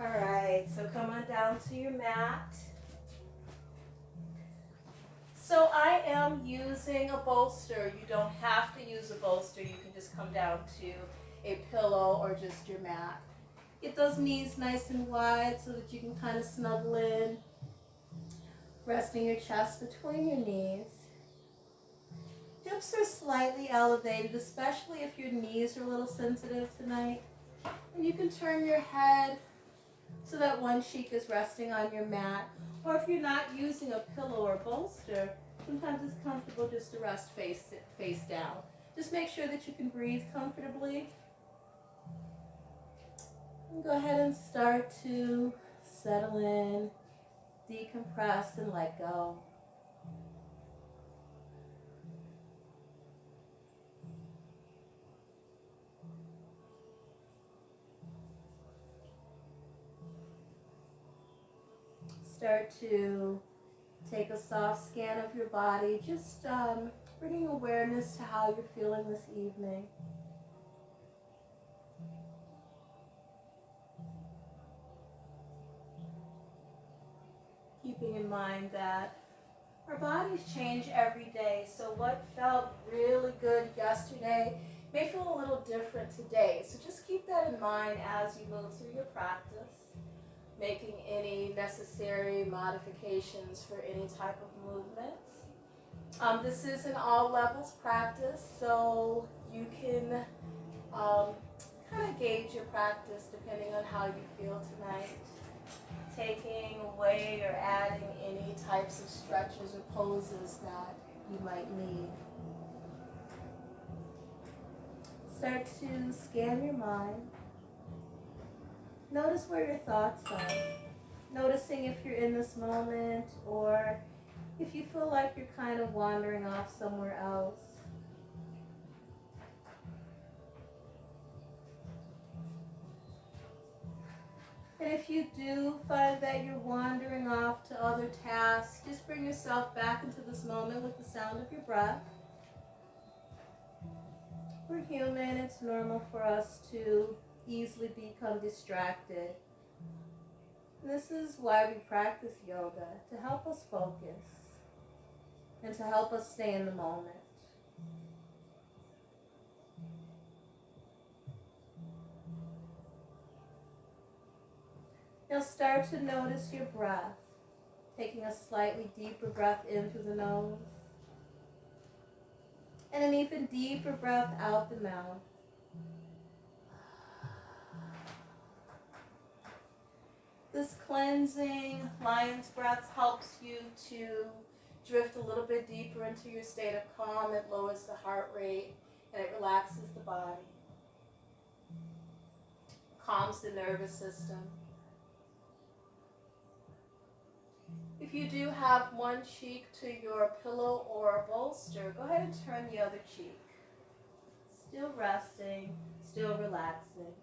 All right, so come on down to your mat. So I am using a bolster. You don't have to use a bolster. You can just come down to a pillow or just your mat. Get those knees nice and wide so that you can kind of snuggle in, resting your chest between your knees. Hips are slightly elevated, especially if your knees are a little sensitive tonight. And you can turn your head so that one cheek is resting on your mat. Or if you're not using a pillow or bolster, sometimes it's comfortable just to rest face down. Just make sure that you can breathe comfortably. And go ahead and start to settle in, decompress, and let go. Start to take a soft scan of your body, just bringing awareness to how you're feeling this evening. Keeping in mind that our bodies change every day, so what felt really good yesterday may feel a little different today. So just keep that in mind as you move through your practice, making any necessary modifications for any type of movements. This is an all levels practice, so you can kind of gauge your practice depending on how you feel tonight. Taking away or adding any types of stretches or poses that you might need. Start to scan your mind. Notice where your thoughts are. Noticing if you're in this moment or if you feel like you're kind of wandering off somewhere else. And if you do find that you're wandering off to other tasks, just bring yourself back into this moment with the sound of your breath. We're human. It's normal for us to easily become distracted. This is why we practice yoga, to help us focus and to help us stay in the moment. Now start to notice your breath, taking a slightly deeper breath in through the nose and an even deeper breath out the mouth. This cleansing lion's breath helps you to drift a little bit deeper into your state of calm. It lowers the heart rate and it relaxes the body, calms the nervous system. If you do have one cheek to your pillow or a bolster, go ahead and turn the other cheek. Still resting, still relaxing.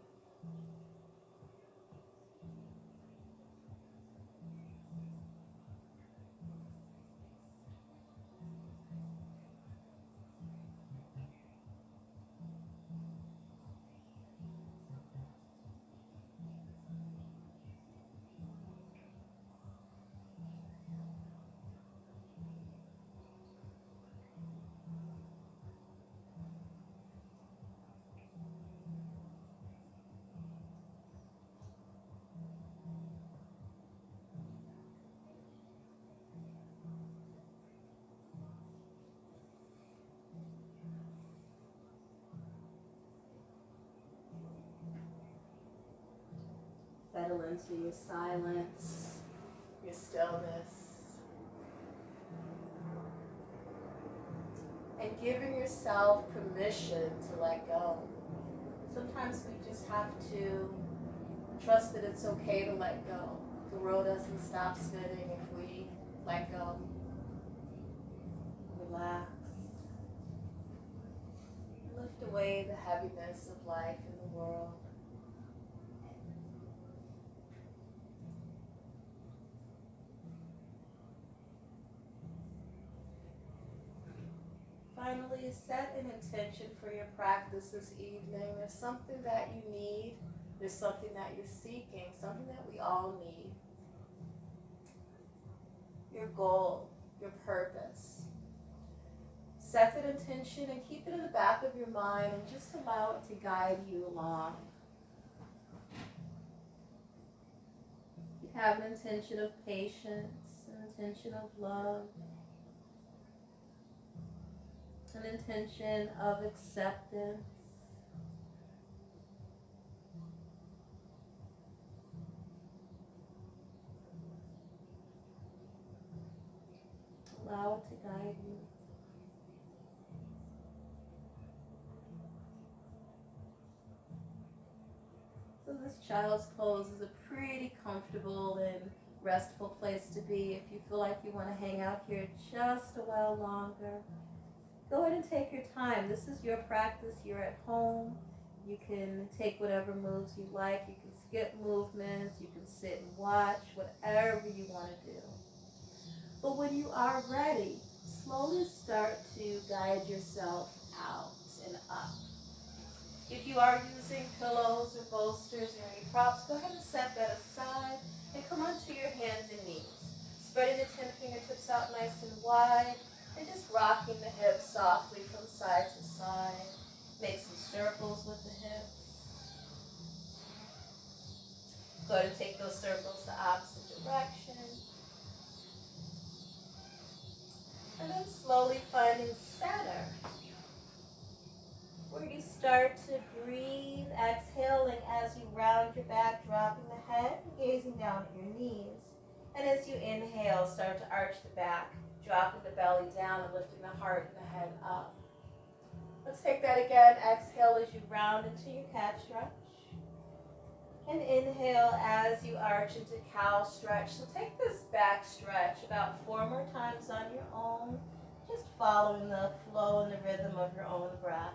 Settle into your silence, your stillness, and giving yourself permission to let go. Sometimes we just have to trust that it's okay to let go. The world doesn't stop spinning if we let go. Relax. Lift away the heaviness of life in the world. Finally, set an intention for your practice this evening. There's something that you need There's something that you're seeking, something that we all need. Your goal, your purpose. Set that intention and keep it in the back of your mind and just allow it to guide you along. You have an intention of patience, an intention of love, an intention of acceptance. Allow it to guide you. So this child's pose is a pretty comfortable and restful place to be. If you feel like you want to hang out here just a while longer, go ahead and take your time. This is your practice. You're at home. You can take whatever moves you like. You can skip movements. You can sit and watch, whatever you want to do. But when you are ready, slowly start to guide yourself out and up. If you are using pillows or bolsters or any props, go ahead and set that aside and come onto your hands and knees. Spreading the 10 fingertips out nice and wide and just rocking the hips softly from side to side. Make some circles with the hips. Go ahead and take those circles the opposite direction. And then slowly finding center, where you start to breathe, exhaling as you round your back, dropping the head, gazing down at your knees. And as you inhale, start to arch the back, dropping the belly down and lifting the heart and the head up. Let's take that again. Exhale as you round into your cat stretch. And inhale as you arch into cow stretch. So take this back stretch about 4 more times on your own, just following the flow and the rhythm of your own breath.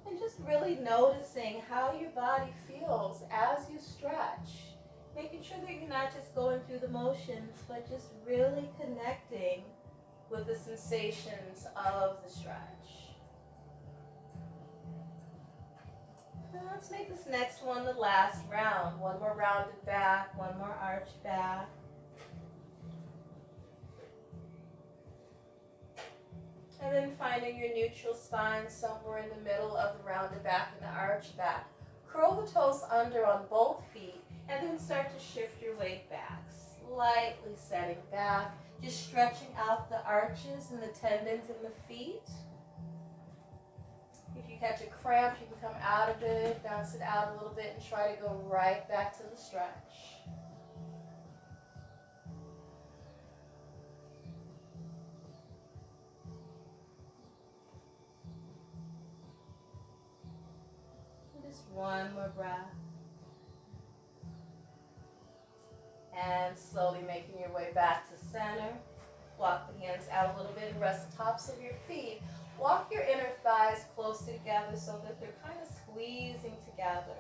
And just really noticing how your body feels as you stretch. Making sure that you're not just going through the motions, but just really connecting with the sensations of the stretch. Now let's make this next one the last round. One more rounded back, one more arched back. And then finding your neutral spine somewhere in the middle of the rounded back and the arched back. Curl the toes under on both feet and then start to shift your weight back. Slightly setting back, just stretching out the arches and the tendons in the feet. If you catch a cramp, you can come out of it, bounce it out a little bit, and try to go right back to the stretch. Just one more breath. And slowly making your way back to center. Walk the hands out a little bit and rest the tops of your feet. Walk your inner thighs close together so that they're kind of squeezing together.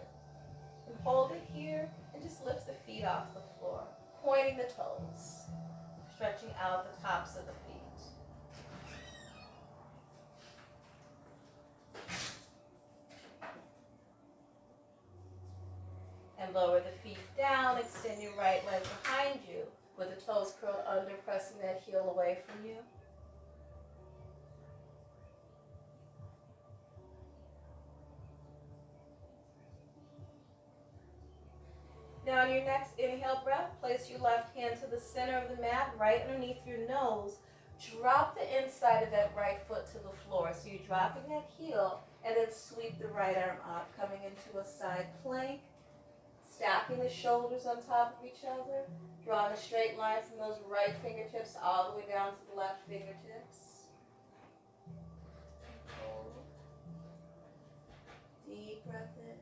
And hold it here and just lift the feet off the floor, pointing the toes, stretching out the tops of the feet. And lower the feet down, extend your right leg behind you with the toes curled under, pressing that heel away from you. Now on your next inhale breath, place your left hand to the center of the mat, right underneath your nose. Drop the inside of that right foot to the floor. So you're dropping that heel and then sweep the right arm up, coming into a side plank. Stacking the shoulders on top of each other, drawing a straight line from those right fingertips all the way down to the left fingertips. Hold. Deep breath in.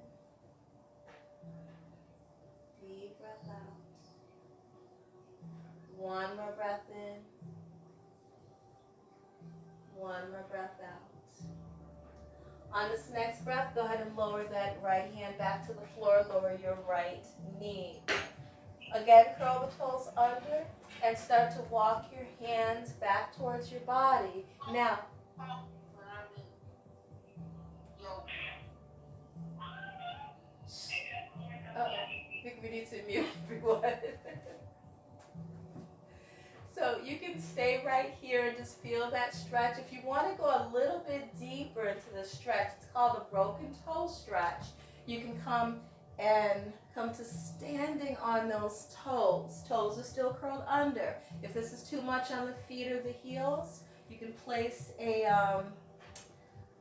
Deep breath out. One more breath in. One more breath out. On this next breath, go ahead and lower that right hand back to the floor. Lower your right knee. Again, curl the toes under and start to walk your hands back towards your body. Now, I think we need to mute everyone. So you can stay right here and just feel that stretch. If you want to go a little bit deeper into the stretch, it's called a broken toe stretch. You can come to standing on those toes. Toes are still curled under. If this is too much on the feet or the heels, you can place a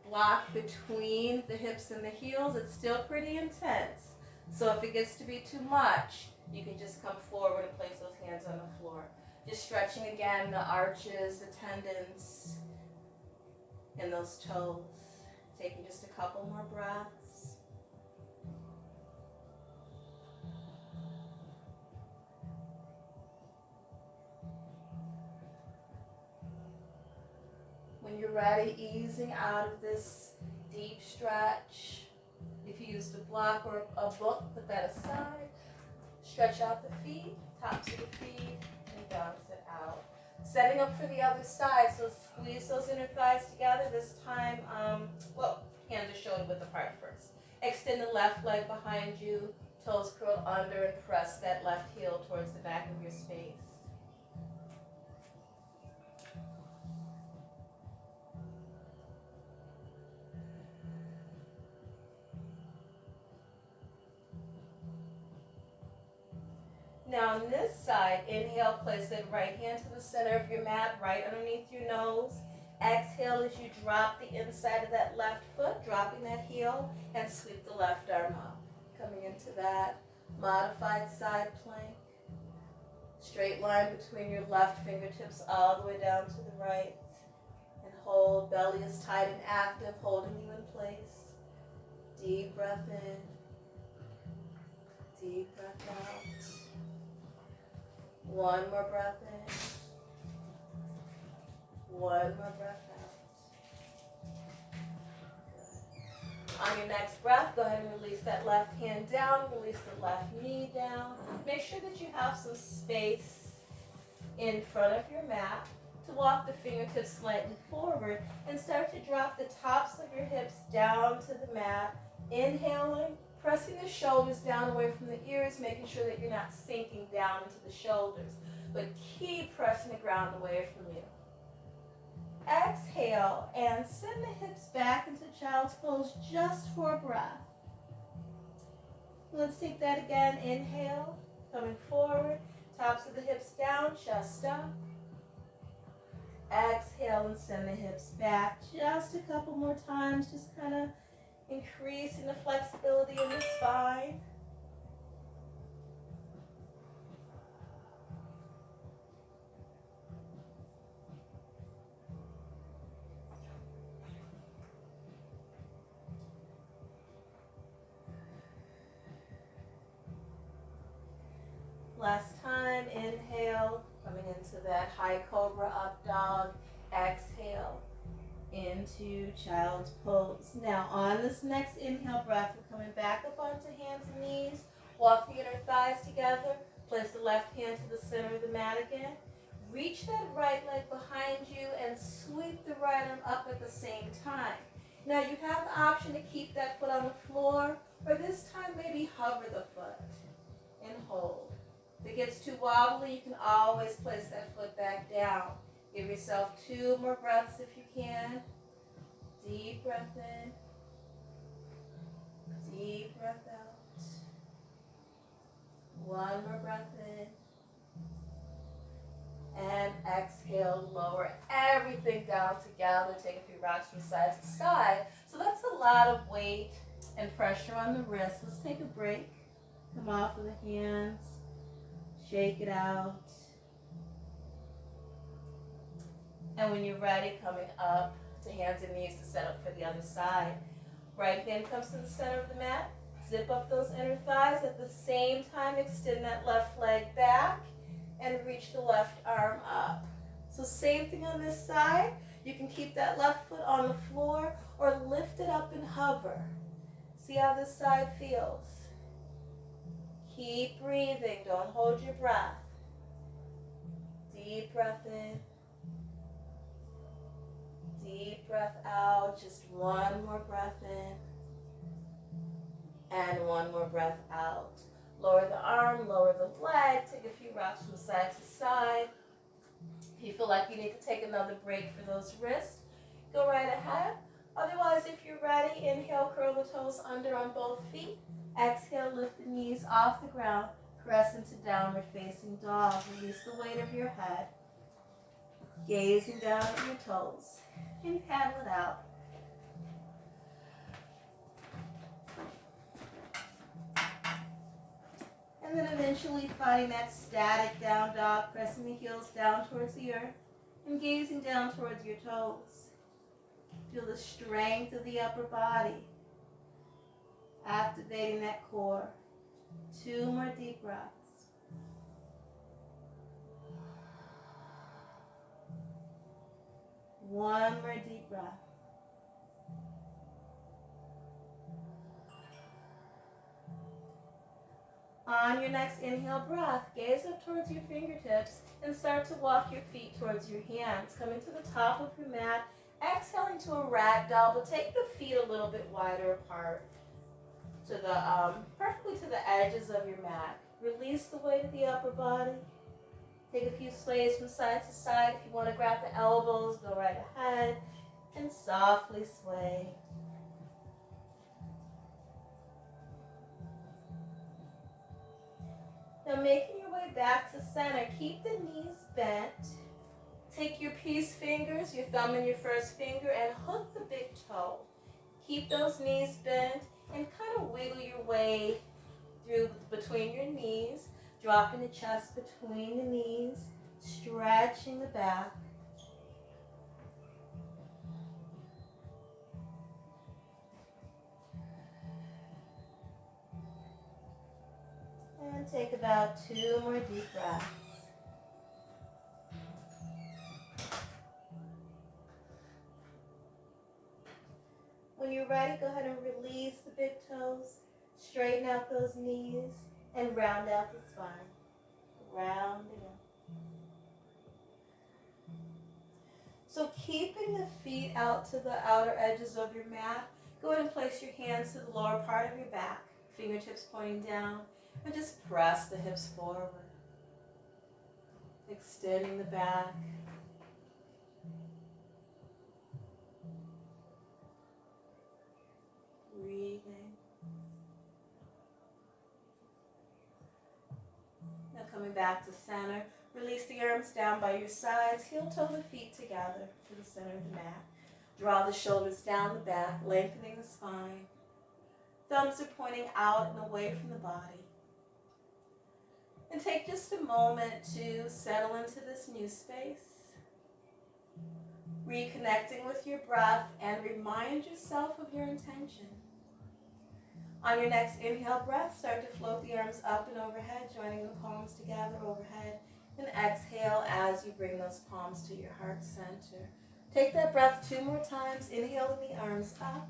block between the hips and the heels. It's still pretty intense. So if it gets to be too much, you can just come forward and place those hands on the floor. Just stretching again the arches, the tendons, and those toes. Taking just a couple more breaths. When you're ready, easing out of this deep stretch. If you used a block or a book, put that aside. Stretch out the feet, tops of the feet, and bounce it out. Setting up for the other side, so squeeze those inner thighs together. This time, hands are shoulder width apart first. Extend the left leg behind you, toes curl under, and press that left heel towards the back of your space. Now on this side, inhale, place that right hand to the center of your mat, right underneath your nose. Exhale as you drop the inside of that left foot, dropping that heel, and sweep the left arm up. Coming into that modified side plank. Straight line between your left fingertips all the way down to the right. And hold, belly is tight and active, holding you in place. Deep breath in. Deep breath out. One more breath in. One more breath out. Good. On your next breath, go ahead and release that left hand down. Release the left knee down. Make sure that you have some space in front of your mat to walk the fingertips slightly forward and start to drop the tops of your hips down to the mat. Inhaling. Pressing the shoulders down away from the ears, making sure that you're not sinking down into the shoulders, but keep pressing the ground away from you. Exhale and send the hips back into child's pose just for a breath. Let's take that again. Inhale, coming forward, tops of the hips down, chest up. Exhale and send the hips back just a couple more times, just kind of increasing the flexibility in the spine. Last time, inhale, coming into that high cobra up dog. Exhale into child's pose. Now on this next inhale breath, we're coming back up onto hands and knees. Walk the inner thighs together. Place the left hand to the center of the mat again. Reach that right leg behind you and sweep the right arm up at the same time. Now you have the option to keep that foot on the floor, or this time maybe hover the foot and hold. If it gets too wobbly, you can always place that foot back down. Give yourself 2 more breaths if you can. Deep breath in. Deep breath out. 1 more breath in. And exhale, lower everything down together. Take a few rocks from side to side. So that's a lot of weight and pressure on the wrist. Let's take a break. Come off of the hands. Shake it out. And when you're ready, coming up to hands and knees to set up for the other side. Right hand comes to the center of the mat. Zip up those inner thighs. At the same time, extend that left leg back and reach the left arm up. So same thing on this side. You can keep that left foot on the floor or lift it up and hover. See how this side feels. Keep breathing. Don't hold your breath. Deep breath in. Deep breath out. Just one more breath in. And one more breath out. Lower the arm, lower the leg. Take a few rocks from side to side. If you feel like you need to take another break for those wrists, go right ahead. Otherwise, if you're ready, inhale, curl the toes under on both feet. Exhale, lift the knees off the ground. Press into downward facing dog. Release the weight of your head. Gazing down at your toes. And paddle it out. And then eventually finding that static down dog, pressing the heels down towards the earth and gazing down towards your toes. Feel the strength of the upper body, activating that core. 2 more deep breaths. One more deep breath. On your next inhale breath, gaze up towards your fingertips and start to walk your feet towards your hands. Coming to the top of your mat, exhaling to a ragdoll, but take the feet a little bit wider apart to the perfectly to the edges of your mat. Release the weight of the upper body. Take a few sways from side to side. If you want to grab the elbows, go right ahead and softly sway. Now making your way back to center, keep the knees bent. Take your peace fingers, your thumb and your first finger, and hook the big toe. Keep those knees bent and kind of wiggle your way through between your knees, dropping the chest between the knees, stretching the back. And take about 2 more deep breaths. When you're ready, go ahead and release the big toes, straighten out those knees, and round out the spine. Round it up. So keeping the feet out to the outer edges of your mat, go ahead and place your hands to the lower part of your back, fingertips pointing down, and just press the hips forward. Extending the back. Breathing. Now coming back to center, release the arms down by your sides, heel toe the feet together to the center of the mat. Draw the shoulders down the back, lengthening the spine. Thumbs are pointing out and away from the body. And take just a moment to settle into this new space. Reconnecting with your breath and remind yourself of your intention. On your next inhale breath, start to float the arms up and overhead, joining the palms together overhead. And exhale as you bring those palms to your heart center. Take that breath 2 more times, inhaling the arms up.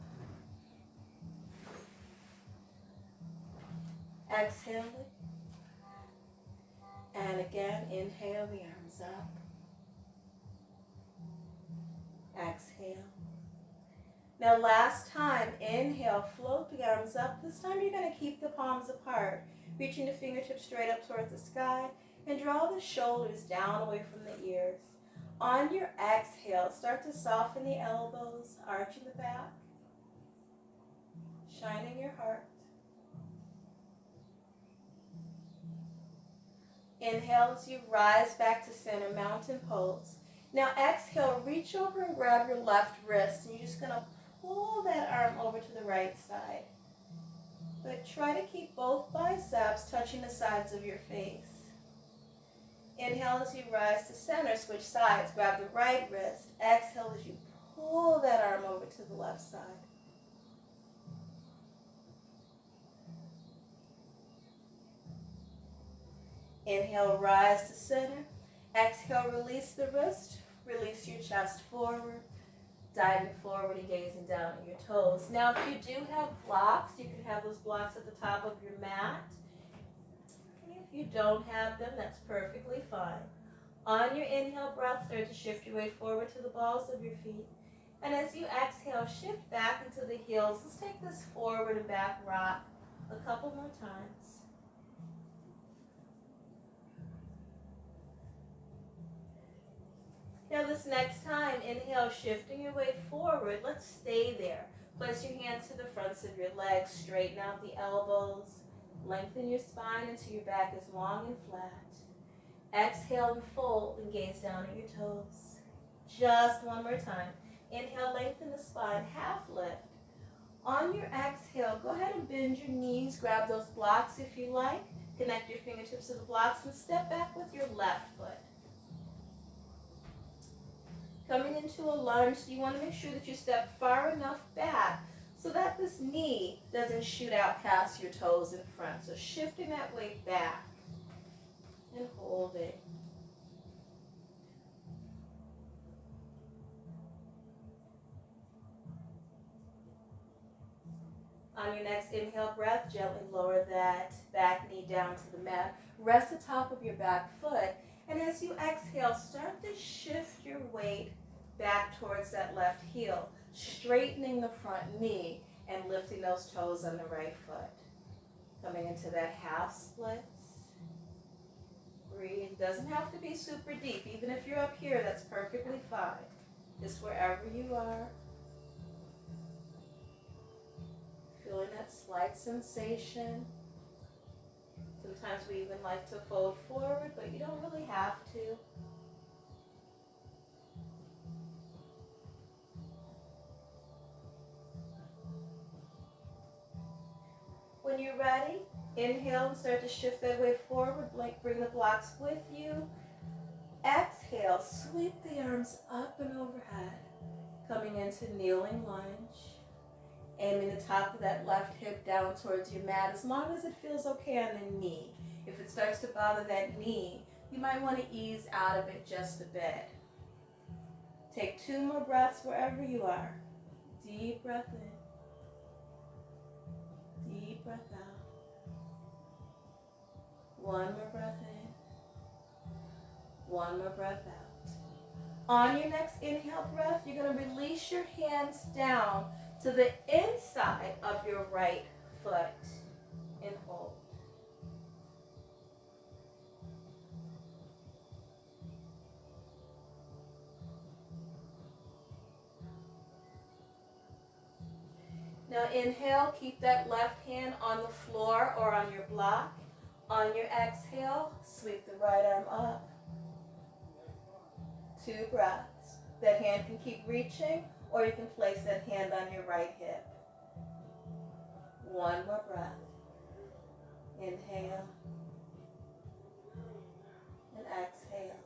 Exhale it. And again, inhale the arms up. Exhale. Now last time, inhale, float the arms up. This time you're going to keep the palms apart, reaching the fingertips straight up towards the sky, and draw the shoulders down away from the ears. On your exhale, start to soften the elbows, arching the back, shining your heart. Inhale as you rise back to center, mountain pose. Now exhale, reach over and grab your left wrist, and you're just going to pull that arm over to the right side. But try to keep both biceps touching the sides of your face. Inhale as you rise to center, switch sides, grab the right wrist. Exhale as you pull that arm over to the left side. Inhale, rise to center. Exhale, release the wrist. Release your chest forward, diving forward and gazing down at your toes. Now, if you do have blocks, you can have those blocks at the top of your mat. And if you don't have them, that's perfectly fine. On your inhale breath, start to shift your weight forward to the balls of your feet. And as you exhale, shift back into the heels. Let's take this forward and back rock a couple more times. Now this next time, inhale, shifting your weight forward. Let's stay there. Place your hands to the fronts of your legs. Straighten out the elbows. Lengthen your spine until your back is long and flat. Exhale and fold and gaze down at your toes. Just one more time. Inhale, lengthen the spine, half lift. On your exhale, go ahead and bend your knees. Grab those blocks if you like. Connect your fingertips to the blocks and step back with your left foot. Coming into a lunge, you want to make sure that you step far enough back so that this knee doesn't shoot out past your toes in front. So shifting that weight back and holding. On your next inhale breath, gently lower that back knee down to the mat. Rest the top of your back foot. And as you exhale, start to shift your weight back towards that left heel, straightening the front knee and lifting those toes on the right foot. Coming into that half splits. Breathe. Doesn't have to be super deep. Even if you're up here, that's perfectly fine. Just wherever you are. Feeling that slight sensation. Sometimes we even like to fold forward, but you don't really have to. When you're ready, inhale and start to shift that weight forward. Bring the blocks with you. Exhale, sweep the arms up and overhead. Coming into kneeling lunge. Aiming the top of that left hip down towards your mat as long as it feels okay on the knee. If it starts to bother that knee, you might want to ease out of it just a bit. Take 2 more breaths wherever you are. Deep breath in. Deep breath out. 1 more breath in. 1 more breath out. On your next inhale breath, you're going to release your hands down to the inside of your right foot and hold. Now inhale, keep that left hand on the floor or on your block. On your exhale, sweep the right arm up. 2 breaths. That hand can keep reaching, or you can place that hand on your right hip. 1 more breath. Inhale and exhale.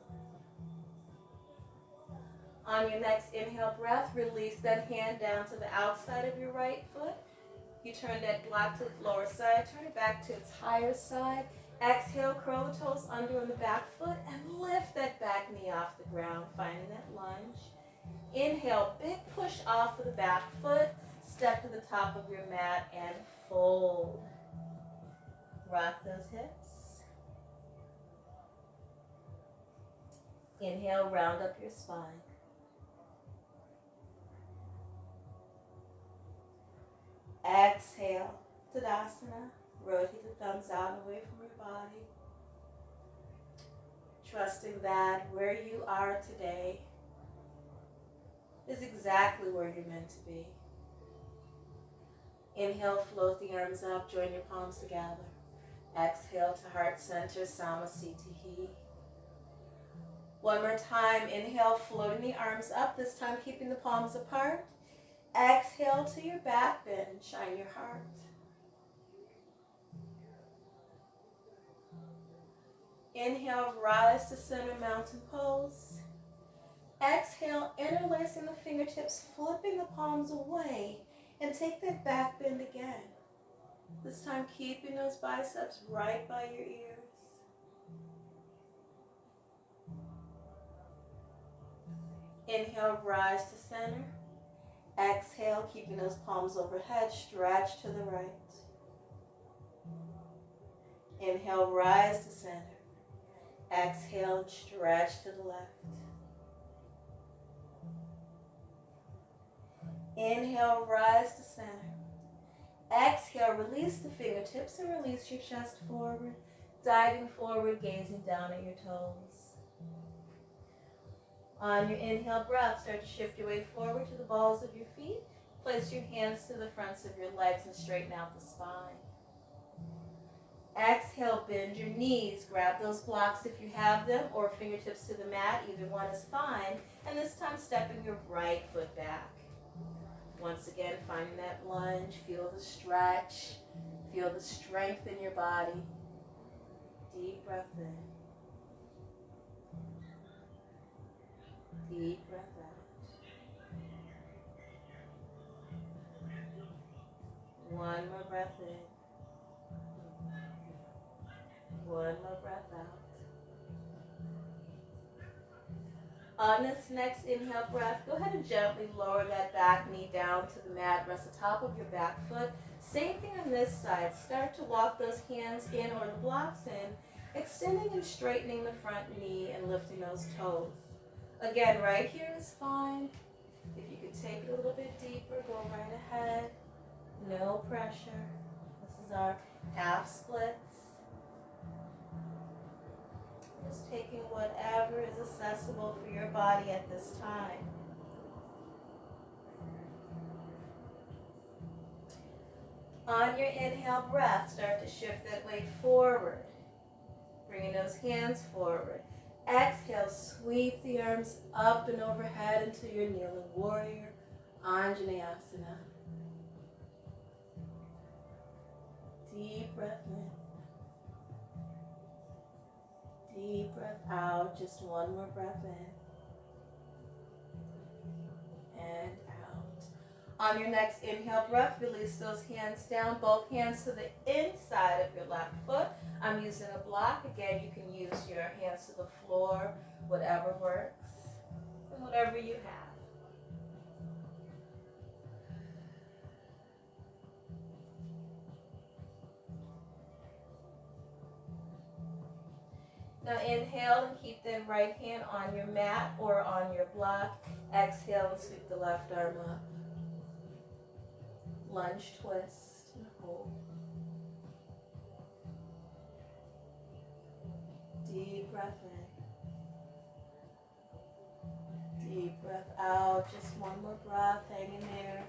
On your next inhale breath, release that hand down to the outside of your right foot. You turn that block to the lower side, turn it back to its higher side. Exhale, curl the toes under on the back foot and lift that back knee off the ground, finding that lunge. Inhale, big push off of the back foot, step to the top of your mat and fold. Rock those hips. Inhale, round up your spine. Exhale, Tadasana. Rotate the thumbs out and away from your body. Trusting that where you are today is exactly where you're meant to be. Inhale, float the arms up, join your palms together. Exhale to heart center, Samasthiti. 1 more time, inhale, floating the arms up, this time keeping the palms apart. Exhale to your back bend, shine your heart. Inhale, rise to center, mountain pose. Exhale, interlacing the fingertips, flipping the palms away, and take that back bend again. This time keeping those biceps right by your ears. Inhale, rise to center. Exhale, keeping those palms overhead, stretch to the right. Inhale, rise to center. Exhale, and stretch to the left. Inhale, rise to center. Exhale, release the fingertips and release your chest forward, diving forward, gazing down at your toes. On your inhale breath, start to shift your weight forward to the balls of your feet. Place your hands to the fronts of your legs and straighten out the spine. Exhale, bend your knees. Grab those blocks if you have them, or fingertips to the mat. Either one is fine. And this time, stepping your right foot back. Once again, finding that lunge. Feel the stretch. Feel the strength in your body. Deep breath in. Deep breath out. One more breath in. One more breath out. On this next inhale breath, go ahead and gently lower that back knee down to the mat. Rest the top of your back foot. Same thing on this side. Start to walk those hands in or the blocks in, extending and straightening the front knee and lifting those toes. Again, right here is fine. If you could take it a little bit deeper, go right ahead. No pressure. This is our half splits. Just taking whatever is accessible for your body at this time. On your inhale breath, start to shift that weight forward. Bringing those hands forward. Exhale, sweep the arms up and overhead into your kneeling warrior, Anjaneyasana. Deep breath in. Deep breath out. Just one more breath in. And out. On your next inhale breath, release those hands down, both hands to the inside of your left foot. I'm using a block. Again, you can use your hands to the floor, whatever works, and whatever you have. Now inhale and keep that right hand on your mat or on your block. Exhale and sweep the left arm up. Lunge, twist, and hold. Deep breath in. Deep breath out. Just one more breath. Hang in there.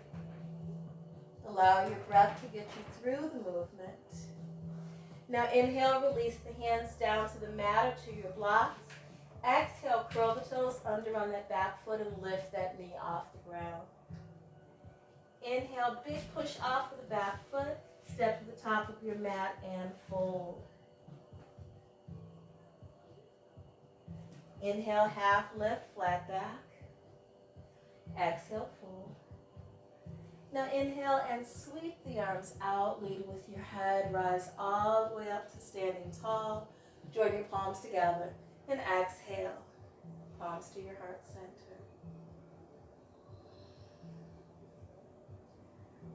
Allow your breath to get you through the movement. Now inhale, release the hands down to the mat or to your blocks. Exhale, curl the toes under on that back foot and lift that knee off the ground. Inhale, big push off of the back foot. Step to the top of your mat and fold. Inhale, half lift, flat back. Exhale, fold. Now inhale and sweep the arms out, lead with your head, rise all the way up to standing tall. Join your palms together and exhale, palms to your heart center.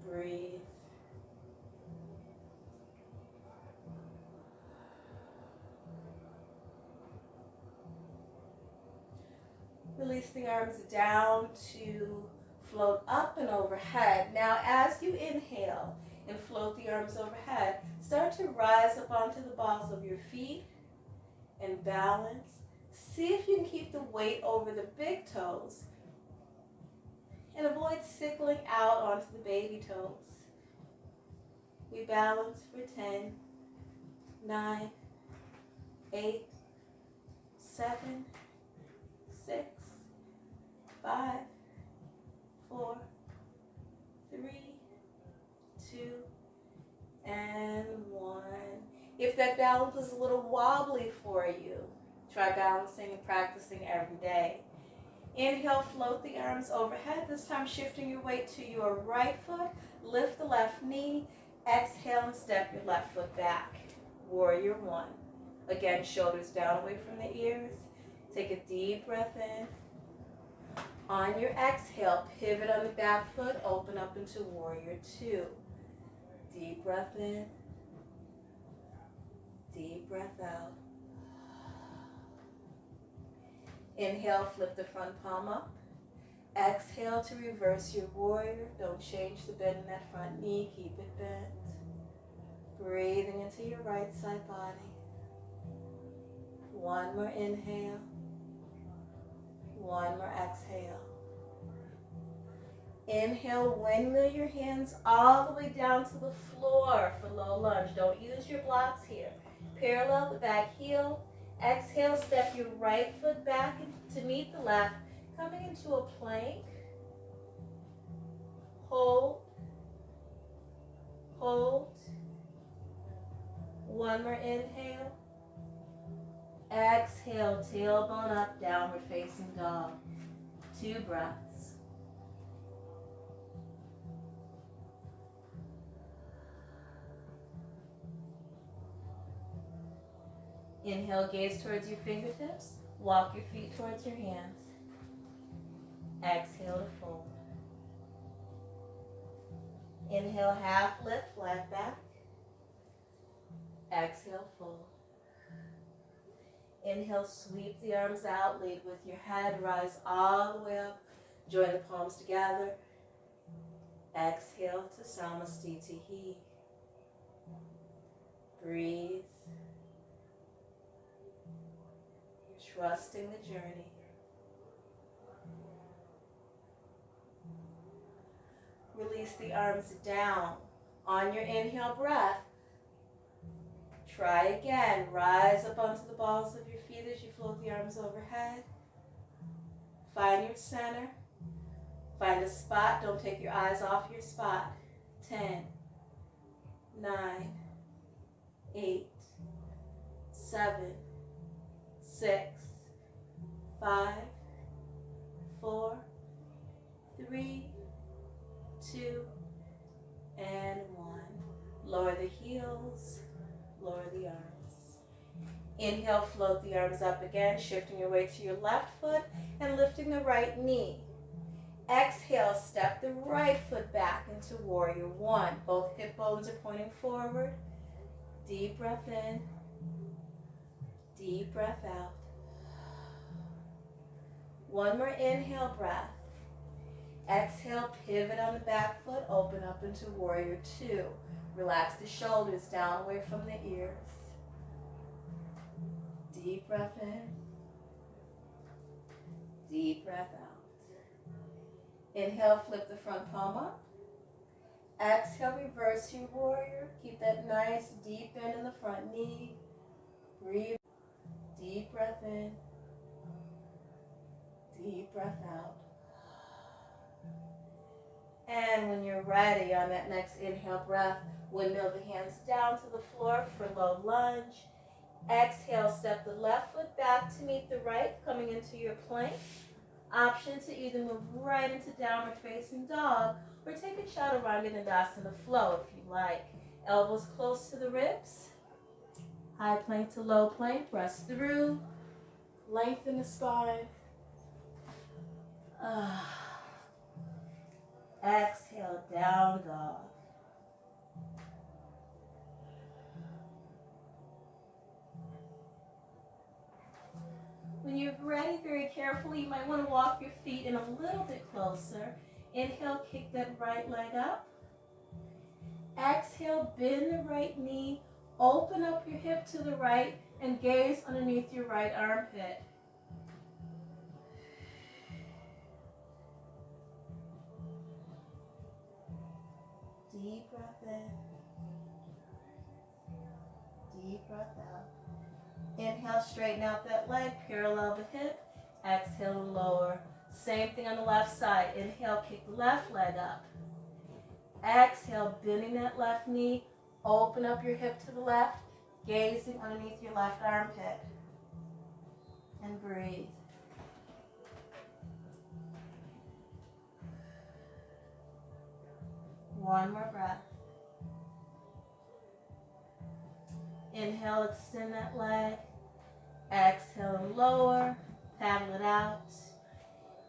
Breathe. Release the arms down to float up and overhead. Now as you inhale and float the arms overhead, start to rise up onto the balls of your feet and balance. See if you can keep the weight over the big toes and avoid sickling out onto the baby toes. We balance for 10, 9, 8, 7, 6, 5, 4, 3, 2, and 1. If that balance is a little wobbly for you, try balancing and practicing every day. Inhale, float the arms overhead, this time shifting your weight to your right foot. Lift the left knee. Exhale and step your left foot back. Warrior one. Again, shoulders down away from the ears. Take a deep breath in. On your exhale, pivot on the back foot, open up into warrior two. Deep breath in, deep breath out. Inhale, flip the front palm up. Exhale to reverse your warrior. Don't change the bend in that front knee, keep it bent. Breathing into your right side body. One more inhale. One more exhale. Inhale, windmill your hands all the way down to the floor for low lunge. Don't use your blocks here. Parallel the back heel. Exhale, step your right foot back to meet the left, coming into a plank. Hold. Hold. One more inhale. Exhale, tailbone up, downward facing dog. 2 breaths. Inhale, gaze towards your fingertips. Walk your feet towards your hands. Exhale to fold. Inhale, half lift, flat back. Exhale, fold. Inhale, sweep the arms out, lead with your head, rise all the way up. Join the palms together. Exhale to Samastitihi. Breathe. Trusting the journey. Release the arms down. On your inhale breath, try again. Rise up onto the balls of your feet as you float the arms overhead. Find your center. Find a spot. Don't take your eyes off your spot. 10, 9, 8, 7, 6, 5, 4, 3, 2, and 1. Lower the heels, lower the arms. Inhale, float the arms up again, shifting your weight to your left foot and lifting the right knee. Exhale, step the right foot back into warrior one. Both hip bones are pointing forward. Deep breath in, deep breath out. One more inhale breath. Exhale, pivot on the back foot, open up into warrior two. Relax the shoulders down away from the ears. Deep breath in, deep breath out. Inhale, flip the front palm up. Exhale, reverse your warrior. Keep that nice deep bend in the front knee. Breathe. Deep breath in, deep breath out. And when you're ready on that next inhale breath, windmill the hands down to the floor for low lunge. Exhale, step the left foot back to meet the right, coming into your plank. Option to either move right into downward facing dog or take a chaturanga dandasana flow if you like. Elbows close to the ribs. High plank to low plank. Press through. Lengthen the spine. Exhale, down dog. When you're ready, very carefully, you might want to walk your feet in a little bit closer. Inhale, kick that right leg up. Exhale, bend the right knee. Open up your hip to the right and gaze underneath your right armpit. Deep breath in. Deep breath out. Inhale, straighten out that leg, parallel the hip. Exhale, lower. Same thing on the left side. Inhale, kick the left leg up. Exhale, bending that left knee. Open up your hip to the left, gazing underneath your left armpit. And breathe. One more breath. Inhale, extend that leg. Exhale and lower. Paddle it out.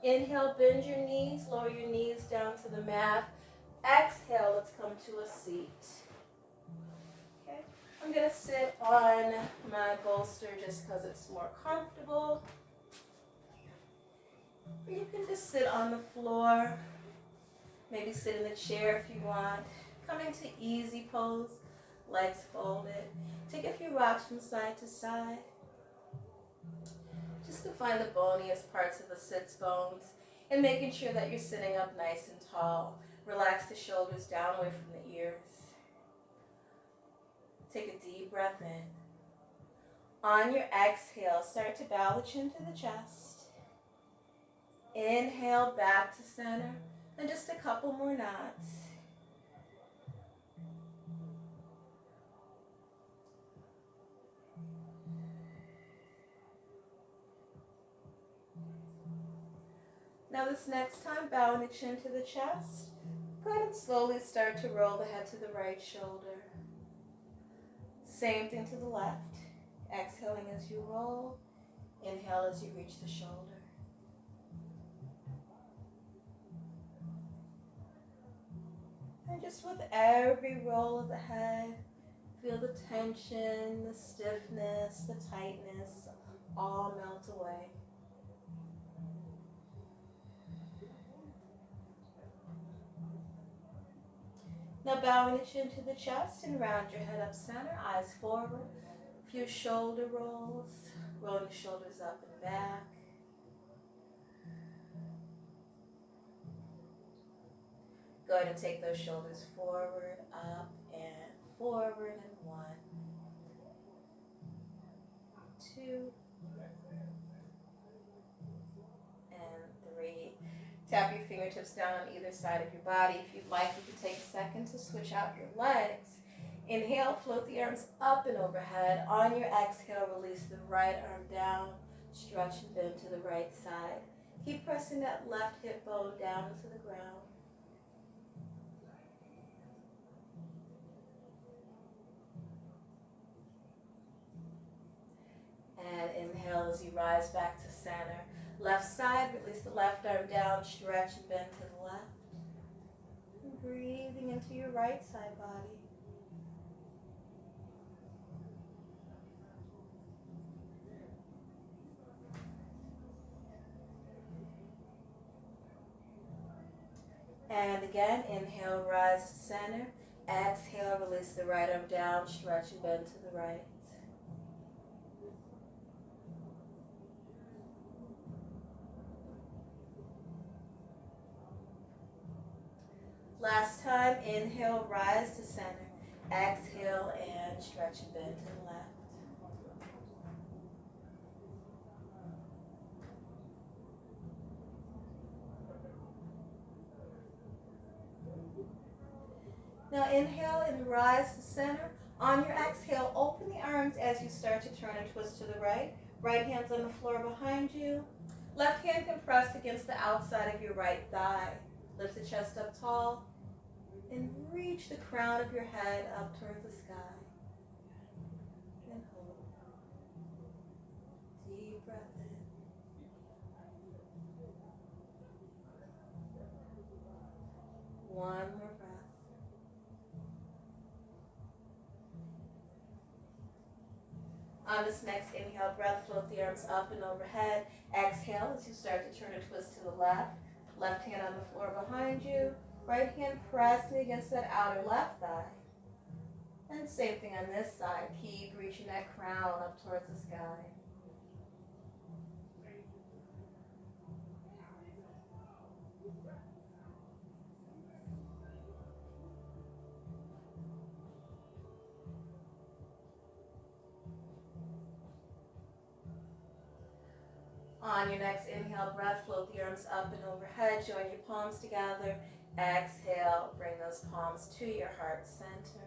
Inhale, bend your knees, lower your knees down to the mat. Exhale, let's come to a seat. Okay, I'm gonna sit on my bolster just because it's more comfortable. You can just sit on the floor, maybe sit in a chair if you want. Come into easy pose, legs folded. Take a few rocks from side to side, just to find the boniest parts of the sits bones, and making sure that you're sitting up nice and tall. Relax the shoulders down away from the ears. Take a deep breath in. On your exhale, start to bow the chin to the chest. Inhale back to center, and just a couple more knots. Now this next time, bowing the chin to the chest, go ahead and slowly start to roll the head to the right shoulder. Same thing to the left. Exhaling as you roll. Inhale as you reach the shoulder. And just with every roll of the head, feel the tension, the stiffness, the tightness all melt away. Now bowing the chin to the chest and round your head up center, eyes forward. A few shoulder rolls, rolling the shoulders up and back. Go ahead and take those shoulders forward, up, and forward. And 1, 2, and 3. Tap your fingertips down on either side of your body. If you'd like, you can take a second to switch out your legs. Inhale, float the arms up and overhead. On your exhale, release the right arm down. Stretch and bend to the right side. Keep pressing that left hip bone down into the ground. And inhale as you rise back to center. Left side, release the left arm down, stretch and bend to the left. And breathing into your right side body. And again, inhale, rise to center. Exhale, release the right arm down, stretch and bend to the right. Last time, inhale, rise to center. Exhale and stretch and bend to the left. Now inhale and rise to center. On your exhale, open the arms as you start to turn and twist to the right. Right hand's on the floor behind you. Left hand can press against the outside of your right thigh. Lift the chest up tall and reach the crown of your head up toward the sky. And hold. Deep breath in. One more breath. On this next inhale breath, float the arms up and overhead. Exhale as you start to turn and twist to the left. Left hand on the floor behind you. Right hand pressing against that outer left thigh. And same thing on this side. Keep reaching that crown up towards the sky. On your next inhale breath, float the arms up and overhead. Join your palms together. Exhale, bring those palms to your heart center.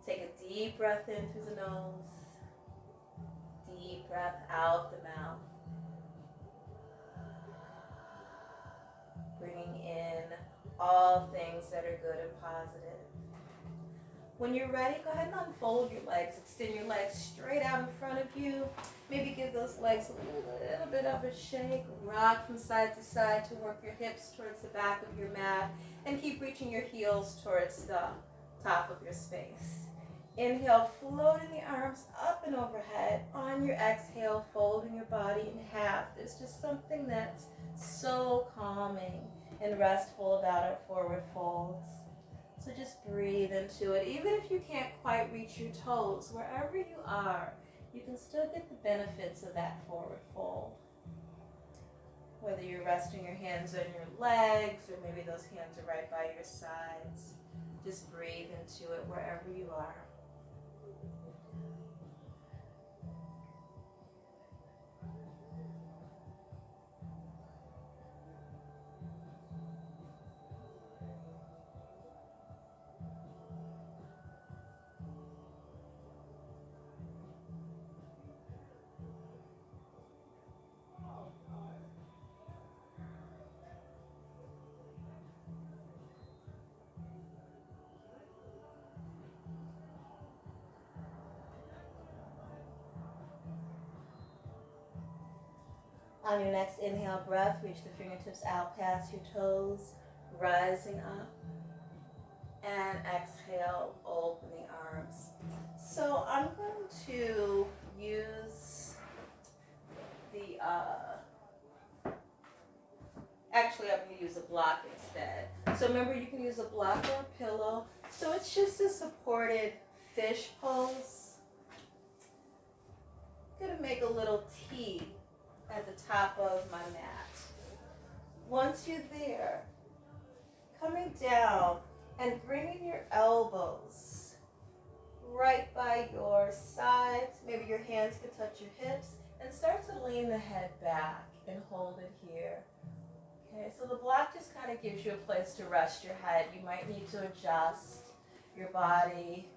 Take a deep breath in through the nose. Deep breath out the mouth. Bringing in all things that are good and positive. When you're ready, go ahead and unfold your legs. Extend your legs straight out in front of you. Maybe give those legs a little bit of a shake. Rock from side to side to work your hips towards the back of your mat. And keep reaching your heels towards the top of your space. Inhale, floating the arms up and overhead. On your exhale, folding your body in half. There's just something that's so calming and restful about our forward folds. So just breathe into it. Even if you can't quite reach your toes, wherever you are, you can still get the benefits of that forward fold. Whether you're resting your hands on your legs or maybe those hands are right by your sides, just breathe into it wherever you are. On your next inhale breath, reach the fingertips out past your toes, rising up. And exhale, open the arms. So I'm going to use the, actually I'm going to use a block instead. So remember, you can use a block or a pillow. So it's just a supported fish pose. I'm going to make a little T at the top of my mat. Once you're there, coming down and bringing your elbows right by your sides. Maybe your hands can touch your hips and start to lean the head back and hold it here. Okay, so the block just kind of gives you a place to rest your head. You might need to adjust your body,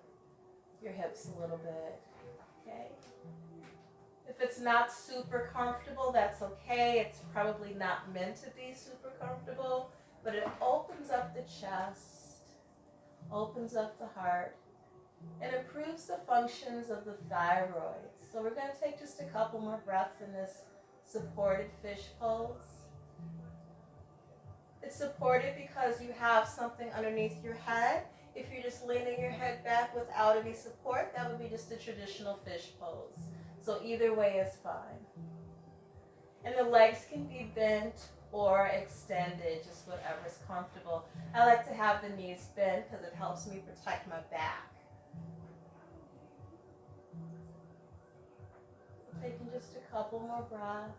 your hips a little bit. Okay. If it's not super comfortable, that's okay. It's probably not meant to be super comfortable, but it opens up the chest, opens up the heart, and improves the functions of the thyroid. So we're going to take just a couple more breaths in this supported fish pose. It's supported because you have something underneath your head. If you're just leaning your head back without any support, that would be just a traditional fish pose. So either way is fine. And the legs can be bent or extended, just whatever's comfortable. I like to have the knees bent because it helps me protect my back. Taking just a couple more breaths.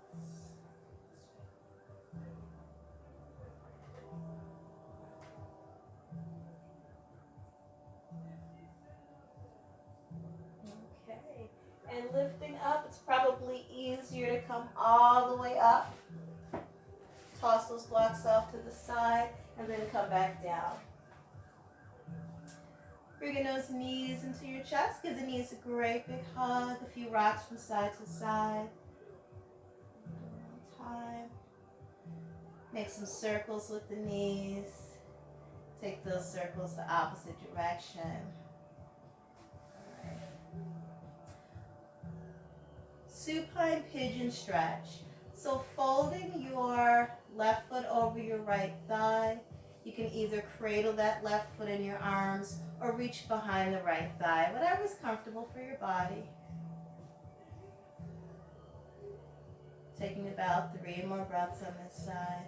Okay, and lifting up, it's probably easier to come all the way up. Toss those blocks off to the side and then come back down. Bringing those knees into your chest. Give the knees a great big hug. A few rocks from side to side. One time. Make some circles with the knees. Take those circles the opposite direction. All right. Supine pigeon stretch. So folding your left foot over your right thigh. You can either cradle that left foot in your arms or reach behind the right thigh, whatever's comfortable for your body. Taking about 3 more breaths on this side.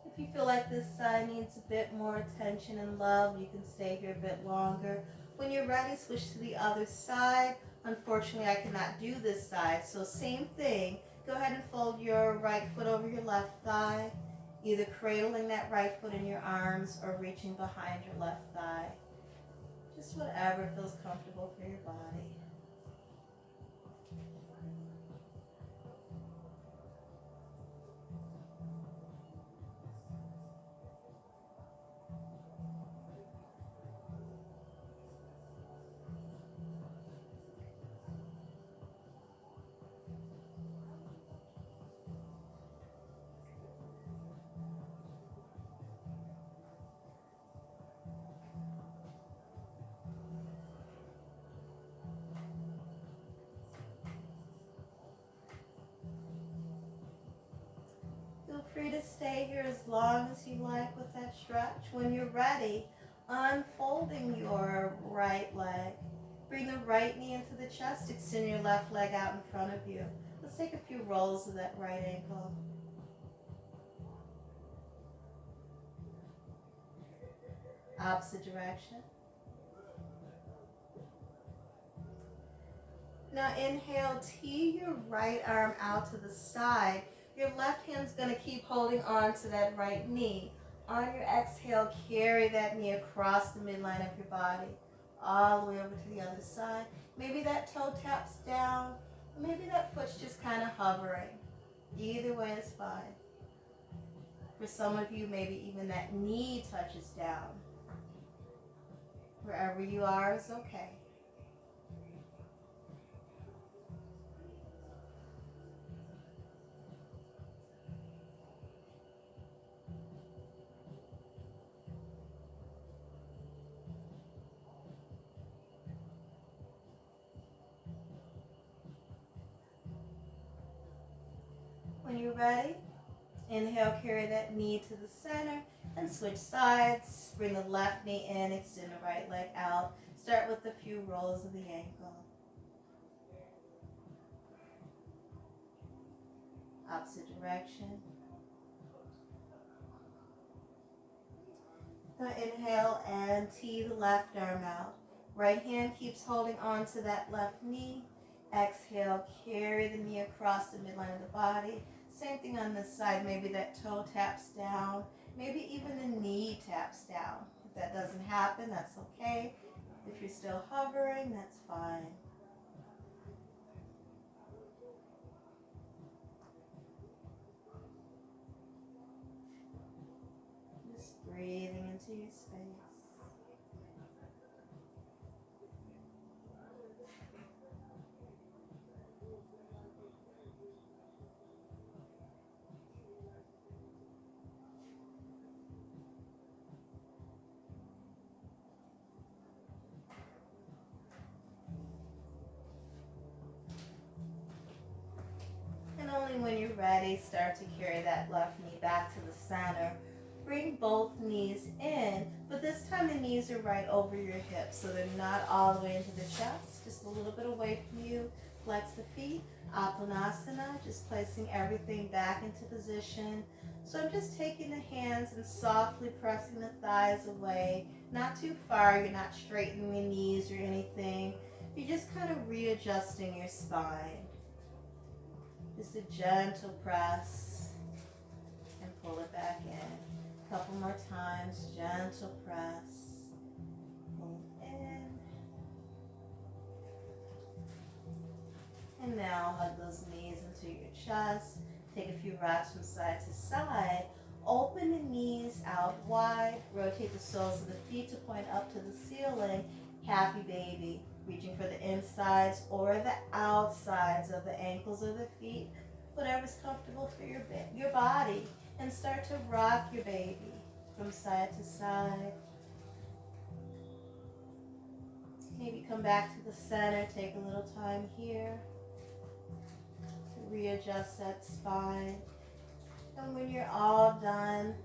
If you feel like this side needs a bit more attention and love, you can stay here a bit longer. When you're ready, switch to the other side. Unfortunately, I cannot do this side, so same thing. Go ahead and fold your right foot over your left thigh, either cradling that right foot in your arms or reaching behind your left thigh. Just whatever feels comfortable for your body. free to stay here as long as you like with that stretch. When you're ready, unfolding your right leg. Bring the right knee into the chest, extend your left leg out in front of you. Let's take a few rolls of that right ankle. Opposite direction. Now inhale, tee your right arm out to the side. Your left hand's going to keep holding on to that right knee. On your exhale, carry that knee across the midline of your body, all the way over to the other side. Maybe that toe taps down, maybe that foot's just kind of hovering. Either way is fine. For some of you, maybe even that knee touches down. Wherever you are is okay. When you're ready, inhale, carry that knee to the center and switch sides. Bring the left knee in, extend the right leg out. Start with a few rolls of the ankle. Opposite direction. Now inhale and tee the left arm out. Right hand keeps holding on to that left knee. Exhale, carry the knee across the midline of the body. Same thing on this side. Maybe that toe taps down. Maybe even the knee taps down. If that doesn't happen, that's okay. If you're still hovering, that's fine. Just breathing into your space. And only when you're ready, start to carry that left knee back to the center. Bring both knees in, but this time the knees are right over your hips, so they're not all the way into the chest, just a little bit away from you. Flex the feet, Apanasana, just placing everything back into position. So I'm just taking the hands and softly pressing the thighs away, not too far. You're not straightening your knees or anything. You're just kind of readjusting your spine. Just a gentle press and pull it back in. A couple more times, gentle press, pull it in. And now hug those knees into your chest. Take a few rocks from side to side. Open the knees out wide. Rotate the soles of the feet to point up to the ceiling. Happy baby. Reaching for the insides or the outsides of the ankles or the feet. Whatever's comfortable for your body. And start to rock your baby from side to side. Maybe come back to the center. Take a little time here to readjust that spine. And when you're all done,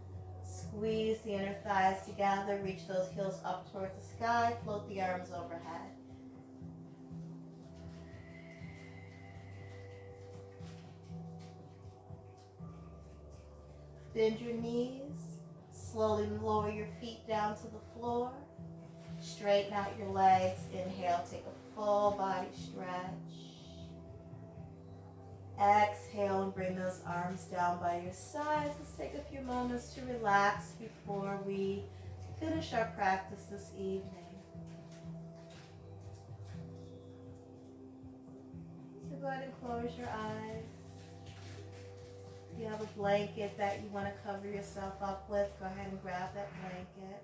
squeeze the inner thighs together. Reach those heels up towards the sky. Float the arms overhead. Bend your knees. Slowly lower your feet down to the floor. Straighten out your legs. Inhale, take a full body stretch. Exhale and bring those arms down by your sides. Let's take a few moments to relax before we finish our practice this evening. So go ahead and close your eyes. If you have a blanket that you want to cover yourself up with, go ahead and grab that blanket.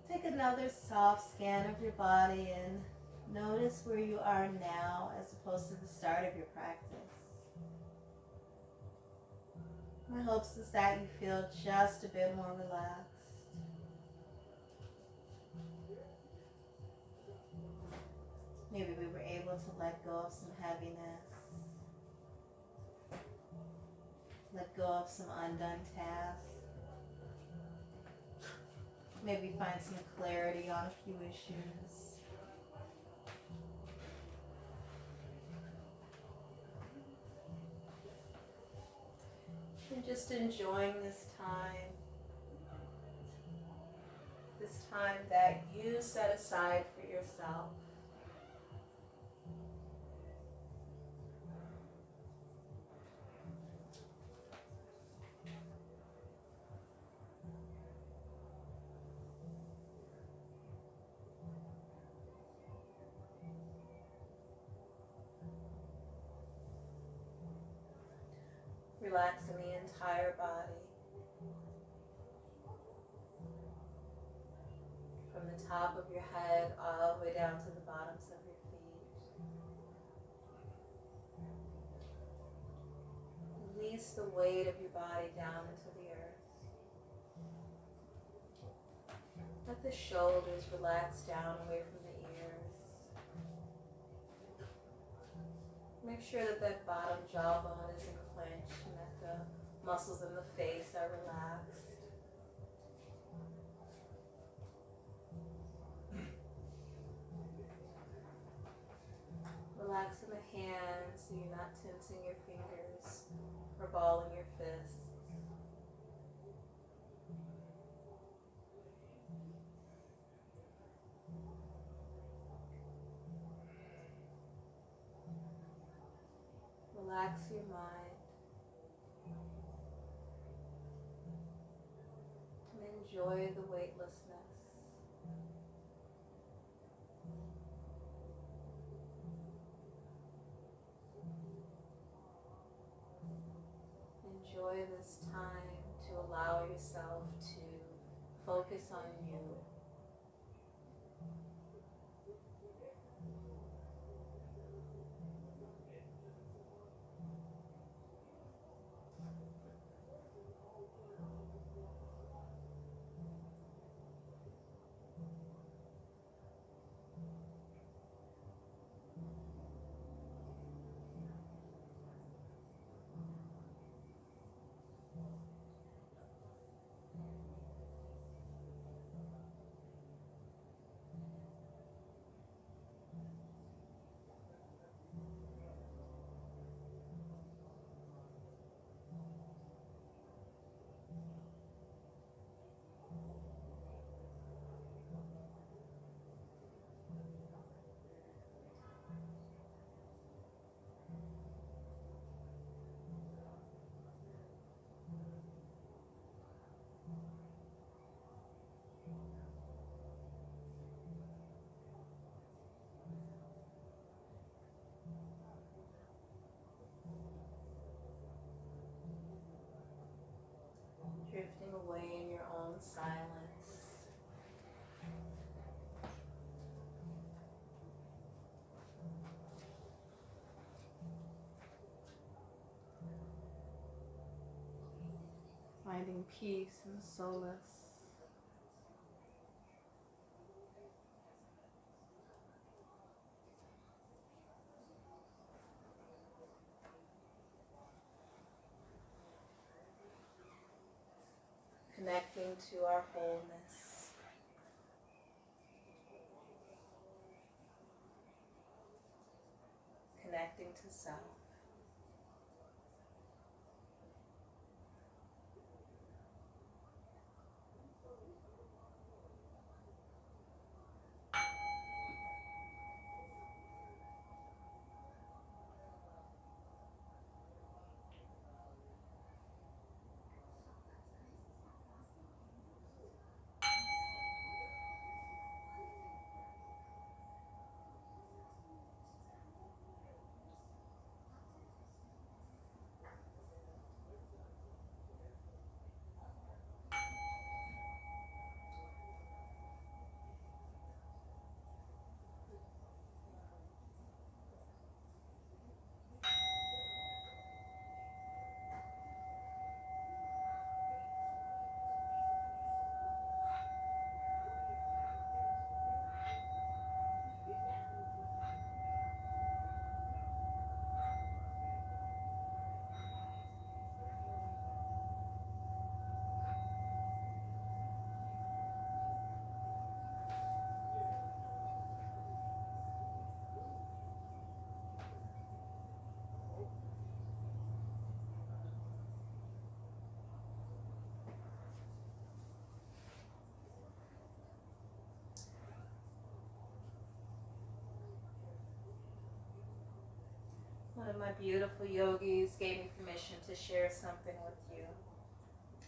Take another soft scan of your body and notice where you are now as opposed to the start of your practice. My hopes is that you feel just a bit more relaxed. Maybe we were able to let go of some heaviness, let go of some undone tasks, maybe find some clarity on a few issues. And just enjoying this time that you set aside for yourself. Relaxing the entire body, from the top of your head all the way down to the bottoms of your feet. Release the weight of your body down into the earth. Let the shoulders relax down away from the ears. Make sure that that bottom jawbone isn't clenched and that the muscles in the face are relaxed. Relaxing the hands so you're not tensing your fingers or balling your fists. Relax your mind and enjoy the weightlessness. Enjoy this time to allow yourself to focus on you. Drifting away in your own silence. Finding peace and solace. Connecting to our wholeness. Connecting to self. of my beautiful yogis gave me permission to share something with you.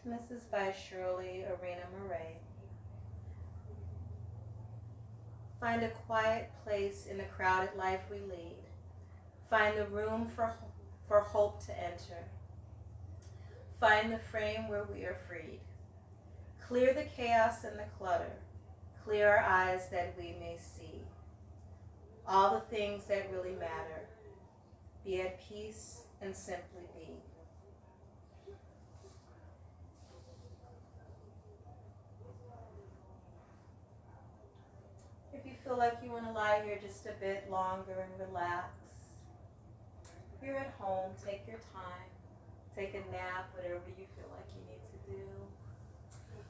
And this is by Shirley Arena Murray. Find a quiet place in the crowded life we lead. Find the room for hope to enter. Find the frame where we are freed. Clear the chaos and the clutter. Clear our eyes that we may see all the things that really matter. Be at peace and simply be. If you feel like you want to lie here just a bit longer and relax, if you're at home, take your time. Take a nap, whatever you feel like you need to do.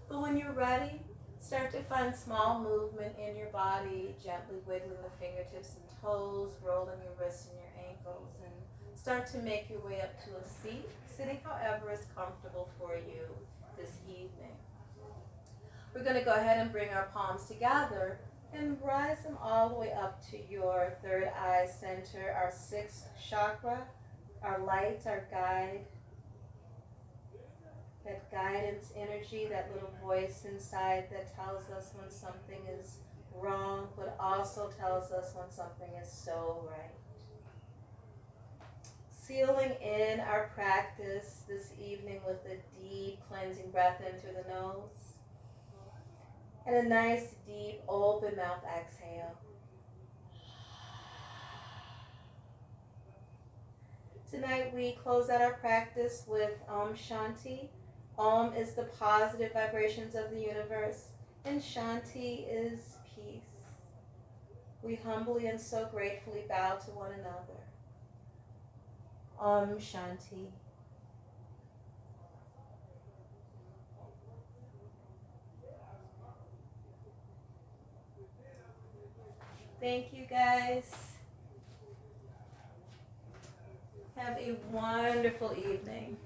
But when you're ready, start to find small movement in your body, gently wiggling the fingertips and toes, rolling your wrists and your ankles, and start to make your way up to a seat, sitting however is comfortable for you this evening. We're going to go ahead and bring our palms together and rise them all the way up to your third eye center, our sixth chakra, our light, our guide, that guidance energy, that little voice inside that tells us when something is wrong, but also tells us when something is so right. Sealing in our practice this evening with a deep cleansing breath in through the nose and a nice deep open mouth exhale. Tonight we close out our practice with Om Shanti. Om is the positive vibrations of the universe, and Shanti is peace. We humbly and so gratefully bow to one another. Om Shanti. Thank you, guys. Have a wonderful evening.